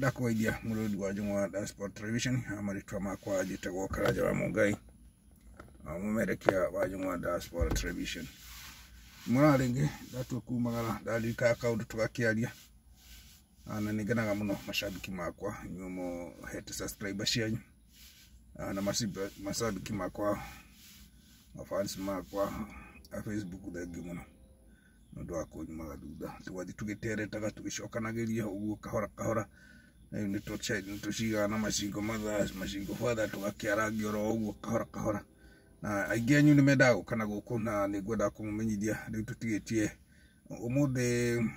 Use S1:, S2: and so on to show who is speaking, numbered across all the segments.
S1: ndakwaidia murudi wa jumwa da Sport Television amaritwa makwa jitagwo Karaja wa Mungai mumerekia wa jumwa da Sport Television muraringi ndatu kumagara dalika account tugakiaria na niganaga muno mashabiki makwa nyumo hete subscribers yanyu na mashabiki makwa mafans makwa Facebook thegi muno ndo akunyumaga duda tuwathi tugiteretaga tugicokanagĩria uguo kahora ni tuciga na macingo macingo fatha tugakiarangio ro uguo kahora na aingĩ anyu nĩ mendaga gũkana gũkũ na nĩngwenda kũmũmenyithia rĩu tũtigĩtie ũmũthĩ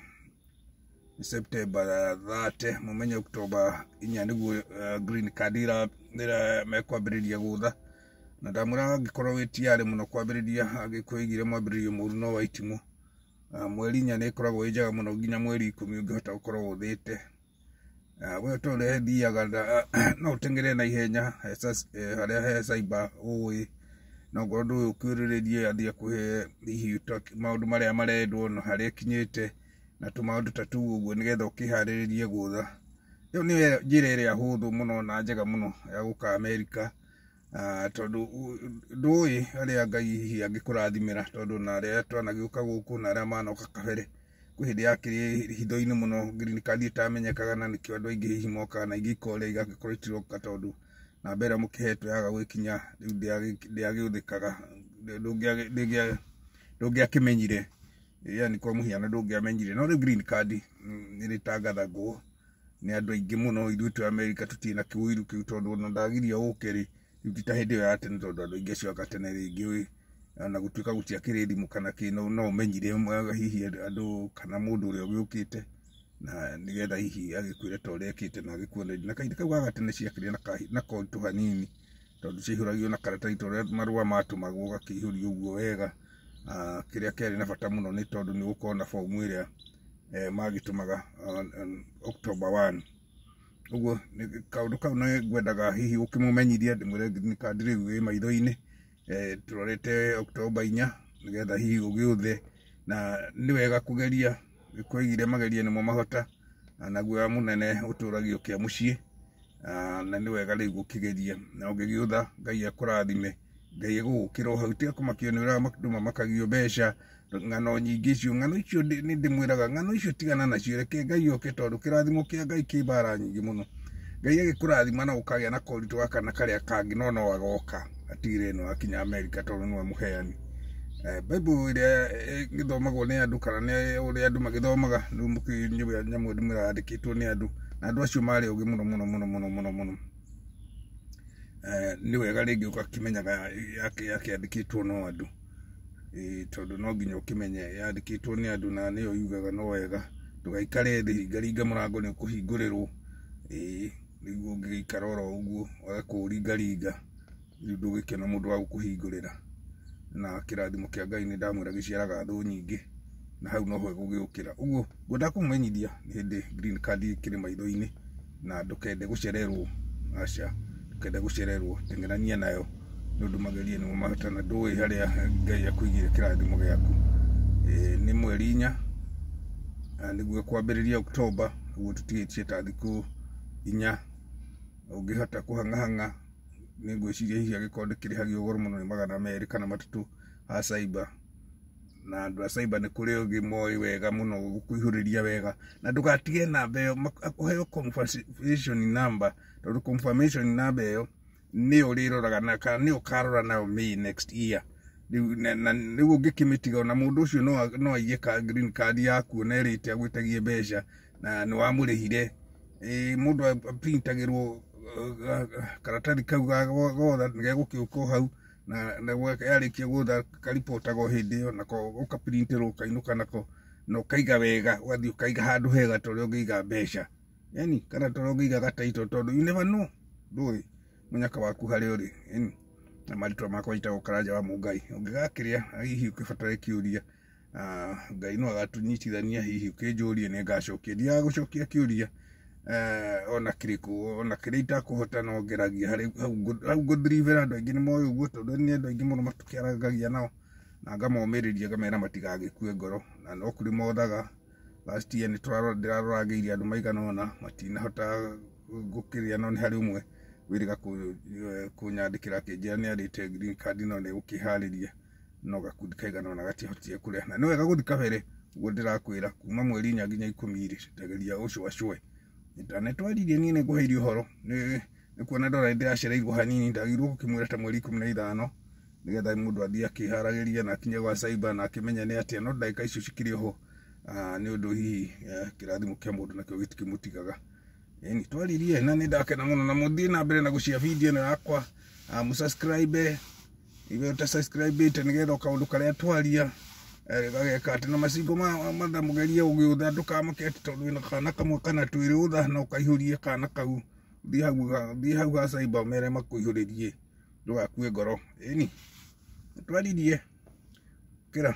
S1: September 30 mũmenye October 4 nĩguo green card ĩra mekwambĩrĩria gũtha na ndamũra angĩkorwo wĩtiarĩ mũno kwambĩrĩria agĩkwĩigire mwambĩrĩrio mũru no waitimwo mweri 4 nĩ ĩkoragwo ĩnjaga mũno nginya mweri 10 ũngĩhota gũkorwo ũthĩte we tondũ thiaga no ũtengere na ihenya harĩa he cyber ũĩ no ngorwo ũkwĩrĩrĩrie athiĩ kũhe hihi maũndũ marĩa marendwo na harĩa kinyĩte na tũmaũndũ ta tũu ũguo nĩgetha ũkĩharĩrĩrie gũtha ĩyo nĩ njĩra ĩrĩa hũthũ mũno na njega mũno ya gũka America tondũ ndũĩ arĩa Ngai hihi angĩkũrathimĩra tondũ na arĩa twanagĩũka gũkũ na arĩa manoka kabere kwĩ hĩndĩ yakĩrĩ hitho-inĩ mũno green card ĩtamenyekaga na nĩkĩo andũ aingĩ hihi mokaga na ingĩ ikoria igagĩkorwo itiroka tondũ na mbere mũkĩhetwo yaga gwĩkinya rĩu ndĩagĩũthĩkaga ndũngĩakĩmenyire yani kwa mũhiano ndũngĩamenyire no rĩu green card nĩrĩtangathagwo nĩ andũ aingĩ mũno ithuĩ tũ America tũtirĩ na kĩwĩru kĩu tondũ ona ndagiria ũkĩrĩ ta hĩndĩ ĩyo ya tene tondũ andũ aingĩ cioka tene rĩngĩ na gũtuĩka gũtiakĩrĩ thimũ kana kĩno no ũmenyire hihi andũ kana mũndũ ũrĩa ũgĩũkĩte na nĩgetha hihi agĩkwĩre ta ũrĩa ekĩte na agĩkuonereria na kahinda kau ga gatene ciakĩrĩ na koritũ hanini tondũ ciaihũragio na karatathi tũrĩa marũa matũmagwo gakĩihũrio ũguo wega kĩrĩa kĩarĩ na bata mũno nĩ tondũ nĩ gũkorwo na fomu ĩrĩa magĩtũmaga October 1 ũguo kaũndũ kau nĩ ngwendaga hihi ũkĩmũmenyithia ndĩmwĩre green card rĩu wĩ maitho-inĩ tũrorete October 4 nĩgetha hihi ũgĩũthe na nĩ wega kũgeria kwĩgire mageria nĩmo mahota naguo mũnene ũtũragio kĩa mũciĩ na nĩ wega rĩu gũkĩgeria na ũngĩgĩũtha Ngai akũrathime Ngai egũgũkĩra hau tiga kũmakio nĩ ũrĩa makĩndũ makagio mbeca ng'ano nyingĩ icio ng'ano icio nĩ ndĩmwĩraga ng'ano icio tigana nacio reke Ngai oke tondũ kĩrathimo kĩa Ngai kĩ mbara nyingĩ mũno Ngai agĩkũrathima na ũkagĩa na koritũ gaka na karĩa kangĩ no agoka atigire ĩno akinya America tondũ nĩwe mũheani Bible ĩrĩa gĩthomagwo nĩ andũ kana nĩ ũrĩa andũ magĩthomaga rĩu mũkĩnyua nyamũ ndĩmũrandĩkĩtwo nĩ andũ na andũ acio marĩ ũgĩ mũno nĩ wega rĩngĩ ũgakĩmenyaga yakĩandĩkĩtwo no andũ tondũ no nginya ũkĩmenye yandĩkĩtwo nĩ andũ na nĩyo yugaga no wega ndũgaikare thĩ ngaringa mũrango nĩ ũkũhingũrĩrwo nĩguo ũngĩgĩikara oro ũguo agakũringaringa rĩu ndũgĩkĩona mũndũ wa gũkũhingũrĩra na kĩrathimo kĩa Ngai nĩ ndamwĩra gĩciaraga thũ nyingĩ na hau no ho gũgĩũkĩra ũguo ngwenda kũmũmenyithia nĩ hĩndĩ green card ĩkĩrĩ maitho-inĩ na ndũkende gũcererwo aca ndũkende gũcererwo tengerania nayo nĩ ũndũ mageria nĩmo mahota na ndũĩ harĩa Ngai akũigire kĩrathimo gĩaku nĩ mweri 4 nĩguo kwambĩrĩria October ũguo tũtigĩtie ta thikũ 4 ũngĩhota kũhang'ahang'a nĩ ngwĩciria hihi agĩkorwo ndĩkĩrĩhagio goro mũno nĩ magana merĩ kana matatũ a cyber na andũ a cyber nĩ kũrĩ ũngĩ moĩ wega mũno gũkũihũrĩria wega na ndũgatige namba ĩyo ũheo confirmation number tondũ confirmation number ĩyo nĩ ũrĩroraga na kana nĩ ũkarora nayo May next year rĩu ũngĩkĩmĩtiga ona mũndũ ũcio no aiyĩ green card yaku na ĩrĩte agwĩtagie mbeca na nĩ wamũrĩhire mũndũ aprintagĩrwo karatathi kau gotha nĩgegũkĩũka hau na yarĩkia gũtha karipotaga hĩndĩ ĩyo nako ũkaprintĩrwo ũkainũka nako na ũkaiga wega ũgathiĩ ũkaiga handũ hega ta ũrĩa ũngĩiga mbeca yani kana ta ũrĩa ũngĩiga gataito tondũ you never know ndũĩ mũnyaka waku harĩa ũrĩ na marĩtwa makwa njĩtagwo Karaja wa Mũngai ũngĩgakĩrĩa hihi ũkĩbatara kĩũria Ngai no agatũnyitithania hihi ũkĩnjũrie nĩ ngacokia ndiaga gũcokia kĩũria ona kĩrĩkũ ona kĩrĩa itakũhota no ngeragia hau ngũdrivera andũ aingĩ nĩ moĩ ũguo tondũ nĩ andũ aingĩ mũno matũkĩarangagia nao na ngamomĩrĩria ngamera matigagĩkue ngoro na no kũrĩ mothaga last year ni ndĩrarorageire andũ maigana ona matinahota gũkĩrĩa no nĩ harĩ ũmwe wĩrĩga kũnyandĩkĩra akĩnjĩra nĩ arĩte green card no nĩ gũkĩharĩria no gakundi kaigana ona gatihotire kũrĩa na nĩ wega gũthiĩ kabere ũguo ndĩrakwĩra kuma mweri 4 nginya 12 ndageria ũcũacũe ndanetwaririe niĩ nĩ ngũheire ũhoro nĩ kuona ndora ndĩracereirwo hanini ndagĩrwo gũkĩmwĩra ta mweri 15 nĩgetha mũndũ athiĩ akĩharagĩria na akinye gwa cyber na akĩmenya nĩ atĩa no ndagĩka icio cikĩrĩ ho nĩ ũndũ hihi kĩrathimo kĩa mũndũ nakĩo gĩtikĩmũtigaga ni twaririe na nĩ ndakena mũno na mũthiĩ na mbere na gũcia video ĩno yakwa mũsubscribe iwe utasubscribe nĩgetha kaũndũ karĩa twaria gageka atĩ na macingo matha mũgerie ũgĩũtha ndũkamũkete tondũ wĩna kana kamwe kana twĩrĩ ũtha na ũkaihũrie kana kau thiĩ hau ga cyber mere makũihũrĩrie ndũgakue ngoro ni twaririe kĩra